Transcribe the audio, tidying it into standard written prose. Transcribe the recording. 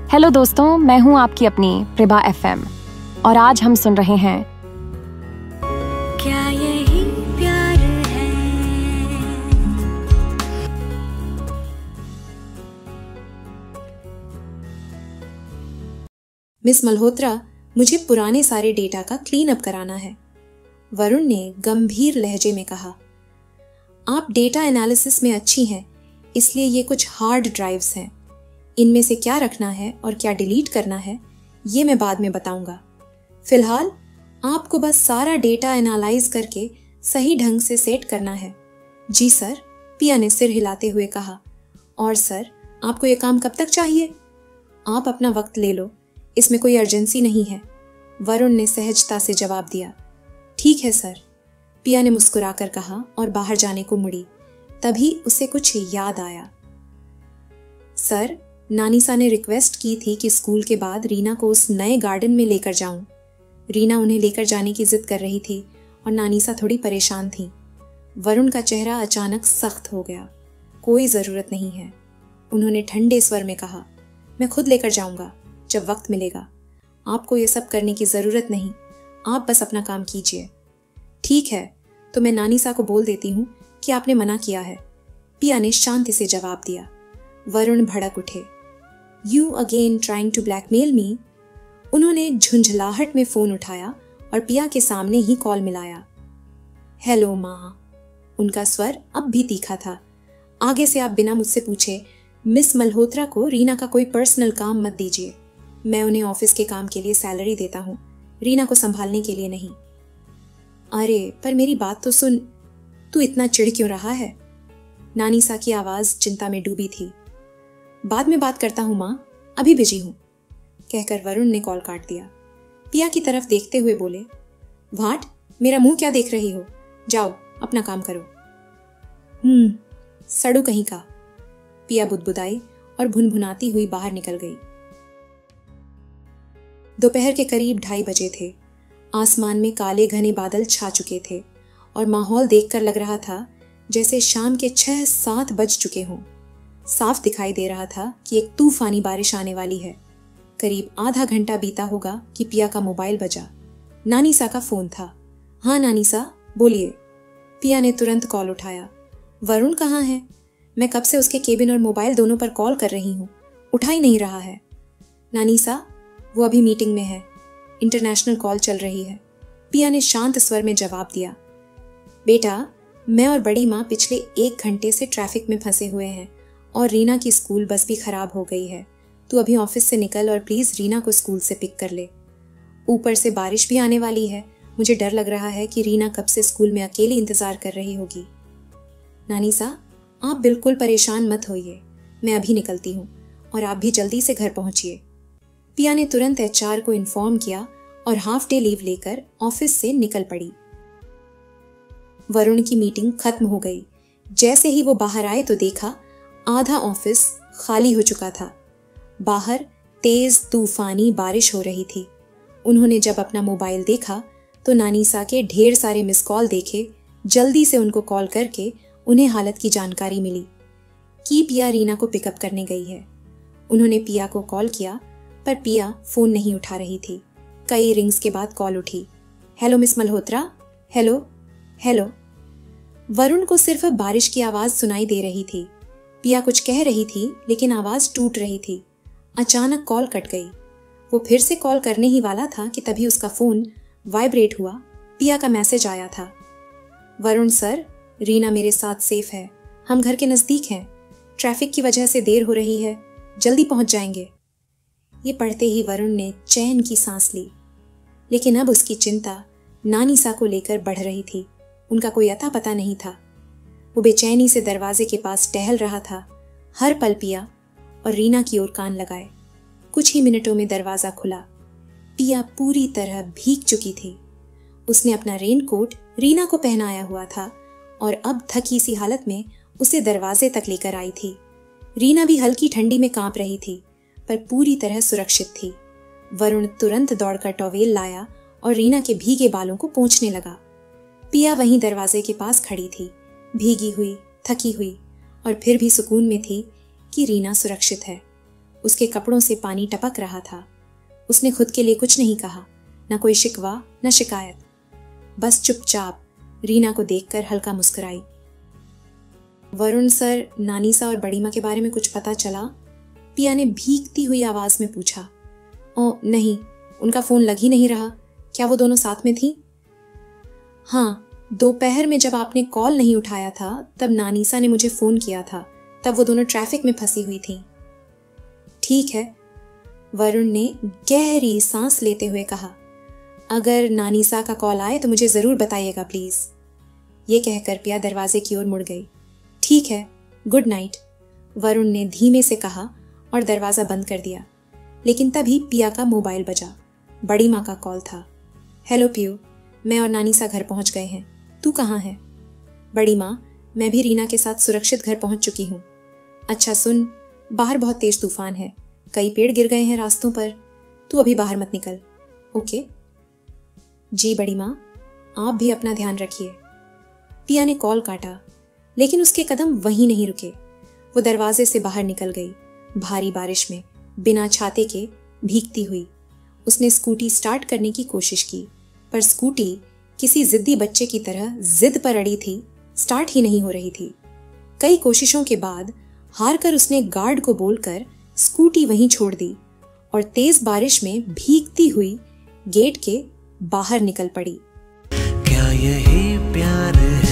Hello दोस्तों, मैं हूं आपकी अपनी प्रभा एफएम और आज हम सुन रहे हैं क्या यही प्यार है। मिस मल्होत्रा, मुझे पुराने सारे डेटा का क्लीन अप कराना है, वरुण ने गंभीर लहजे में कहा। आप डेटा एनालिसिस में अच्छी हैं, इसलिए ये कुछ हार्ड ड्राइव्स हैं। इनमें से क्या रखना है और क्या डिलीट करना है ये मैं बाद में बताऊंगा। फिलहाल आपको बस सारा डेटा एनालाइज करके सही ढंग से सेट करना है। जी सर, पिया ने सिर हिलाते हुए कहा। और सर, आपको ये काम कब तक चाहिए? आप अपना वक्त ले लो, इसमें कोई अर्जेंसी नहीं है, वरुण ने सहजता से जवाब दिया। ठीक है सर, पिया ने मुस्कुराकर कहा और बाहर जाने को मुड़ी। तभी उसे कुछ याद आया। सर, नानीसा ने रिक्वेस्ट की थी कि स्कूल के बाद रीना को उस नए गार्डन में लेकर जाऊं। रीना उन्हें लेकर जाने की जिद कर रही थी और नानीसा थोड़ी परेशान थी। वरुण का चेहरा अचानक सख्त हो गया। कोई ज़रूरत नहीं है, उन्होंने ठंडे स्वर में कहा। मैं खुद लेकर जाऊंगा जब वक्त मिलेगा। आपको ये सब करने की ज़रूरत नहीं, आप बस अपना काम कीजिए। ठीक है, तो मैं नानीसा को बोल देती हूँ कि आपने मना किया है, पिया ने शांति से जवाब दिया। वरुण भड़क उठे। You again trying to blackmail me? उन्होंने झुंझलाहट में फोन उठाया और पिया के सामने ही कॉल मिलाया। हेलो माँ, उनका स्वर अब भी तीखा था। आगे से आप बिना मुझसे पूछे मिस मल्होत्रा को रीना का कोई पर्सनल काम मत दीजिए। मैं उन्हें ऑफिस के काम के लिए सैलरी देता हूँ, रीना को संभालने के लिए नहीं। अरे पर मेरी बात तो सुन, तू इतना चिढ़ क्यों रहा है? नानीसा की आवाज चिंता में डूबी थी। बाद में बात करता हूँ माँ, अभी बिजी हूँ, कहकर वरुण ने कॉल काट दिया। पिया की तरफ देखते हुए बोले, भाट, मेरा मुंह क्या देख रही हो? जाओ अपना काम करो। सड़ू कहीं का, पिया बुदबुदाई और भुनभुनाती हुई बाहर निकल गई। दोपहर के करीब 2:30 बजे थे। आसमान में काले घने बादल छा चुके थे और माहौल देखकर लग रहा था जैसे शाम के 6-7 बज चुके हों। साफ दिखाई दे रहा था कि एक तूफानी बारिश आने वाली है। करीब आधा घंटा बीता होगा कि पिया का मोबाइल बजा। नानीसा का फोन था। हाँ नानीसा, बोलिए। पिया ने तुरंत कॉल उठाया। वरुण कहाँ है? मैं कब से उसके केबिन और मोबाइल दोनों पर कॉल कर रही हूँ, उठा ही नहीं रहा है। नानीसा, वो अभी मीटिंग में है, इंटरनेशनल कॉल चल रही है, पिया ने शांत स्वर में जवाब दिया। बेटा, मैं और बड़ी माँ पिछले 1 घंटे से ट्रैफिक में फंसे हुए हैं और रीना की स्कूल बस भी खराब हो गई है। तू अभी ऑफिस से निकल और प्लीज रीना को स्कूल से पिक कर ले। ऊपर से बारिश भी आने वाली है, मुझे डर लग रहा है कि रीना कब से स्कूल में अकेली इंतजार कर रही होगी। नानीसा, आप बिल्कुल परेशान मत होइए, मैं अभी निकलती हूँ और आप भी जल्दी से घर पहुंचिए। पिया ने तुरंत HR को इन्फॉर्म किया और हाफ डे लीव लेकर ऑफिस से निकल पड़ी। वरुण की मीटिंग खत्म हो गई। जैसे ही वो बाहर आए तो देखा आधा ऑफिस खाली हो चुका था। बाहर तेज तूफानी बारिश हो रही थी। उन्होंने जब अपना मोबाइल देखा तो नानीसा के ढेर सारे मिस कॉल देखे। जल्दी से उनको कॉल करके उन्हें हालत की जानकारी मिली कि पिया रीना को पिकअप करने गई है। उन्होंने पिया को कॉल किया पर पिया फोन नहीं उठा रही थी। कई रिंग्स के बाद कॉल उठी। Hello miss Malhotra, hello hello. Varun को सिर्फ बारिश की आवाज सुनाई दे रही थी। पिया कुछ कह रही थी लेकिन आवाज टूट रही थी। अचानक कॉल कट गई। वो फिर से कॉल करने ही वाला था कि तभी उसका फोन वाइब्रेट हुआ। पिया का मैसेज आया था। वरुण सर, रीना मेरे साथ सेफ है, हम घर के नजदीक हैं, ट्रैफिक की वजह से देर हो रही है, जल्दी पहुंच जाएंगे। ये पढ़ते ही वरुण ने चैन की सांस ली, लेकिन अब उसकी चिंता नानीसा को लेकर बढ़ रही थी। उनका कोई अता पता नहीं था। वो बेचैनी से दरवाजे के पास टहल रहा था, हर पल पिया और रीना की ओर कान लगाए। कुछ ही मिनटों में दरवाजा खुला। पिया पूरी तरह भीग चुकी थी। उसने अपना रेनकोट रीना को पहनाया हुआ था और अब थकी सी हालत में उसे दरवाजे तक लेकर आई थी। रीना भी हल्की ठंडी में कांप रही थी पर पूरी तरह सुरक्षित थी। वरुण तुरंत दौड़कर टॉवेल लाया और रीना के भीगे बालों को पोंछने लगा। पिया वहीं दरवाजे के पास खड़ी थी, भीगी हुई, थकी हुई और फिर भी सुकून में थी कि रीना सुरक्षित है। उसके कपड़ों से पानी टपक रहा था। उसने खुद के लिए कुछ नहीं कहा, न कोई शिकवा न शिकायत, बस चुपचाप रीना को देखकर हल्का मुस्कुराई। वरुण सर, नानीसा और बड़ी माँ के बारे में कुछ पता चला? पिया ने भीगती हुई आवाज में पूछा। ओ नहीं, उनका फोन लग ही नहीं रहा। क्या वो दोनों साथ में थी? हाँ, दोपहर में जब आपने कॉल नहीं उठाया था तब नानीसा ने मुझे फोन किया था, तब वो दोनों ट्रैफिक में फंसी हुई थी। ठीक है, वरुण ने गहरी सांस लेते हुए कहा। अगर नानीसा का कॉल आए तो मुझे जरूर बताइएगा प्लीज। ये कहकर पिया दरवाजे की ओर मुड़ गई। ठीक है, गुड नाइट, वरुण ने धीमे से कहा और दरवाजा बंद कर दिया। लेकिन तभी पिया का मोबाइल बजा। बड़ी माँ का कॉल था। हेलो पियू, मैं और नानीसा घर पहुंच गए हैं, तू कहाँ है? बड़ी माँ, मैं भी रीना के साथ सुरक्षित घर पहुंच चुकी हूँ। अच्छा सुन, बाहर बहुत तेज तूफान है, कई पेड़ गिर गए हैं रास्तों पर, तू अभी बाहर मत निकल। ओके जी बड़ी माँ, आप भी अपना ध्यान रखिए। पिया ने कॉल काटा, लेकिन उसके कदम वहीं नहीं रुके। वो दरवाजे से बाहर निकल गई, भारी बारिश में, बिना छाते के, भीगती हुई। उसने स्कूटी स्टार्ट करने की कोशिश की, पर स्कूटी किसी जिद्दी बच्चे की तरह जिद पर अड़ी थी, स्टार्ट ही नहीं हो रही थी। कई कोशिशों के बाद हार कर उसने गार्ड को बोलकर स्कूटी वहीं छोड़ दी और तेज बारिश में भीगती हुई गेट के बाहर निकल पड़ी। क्या यही प्यार है?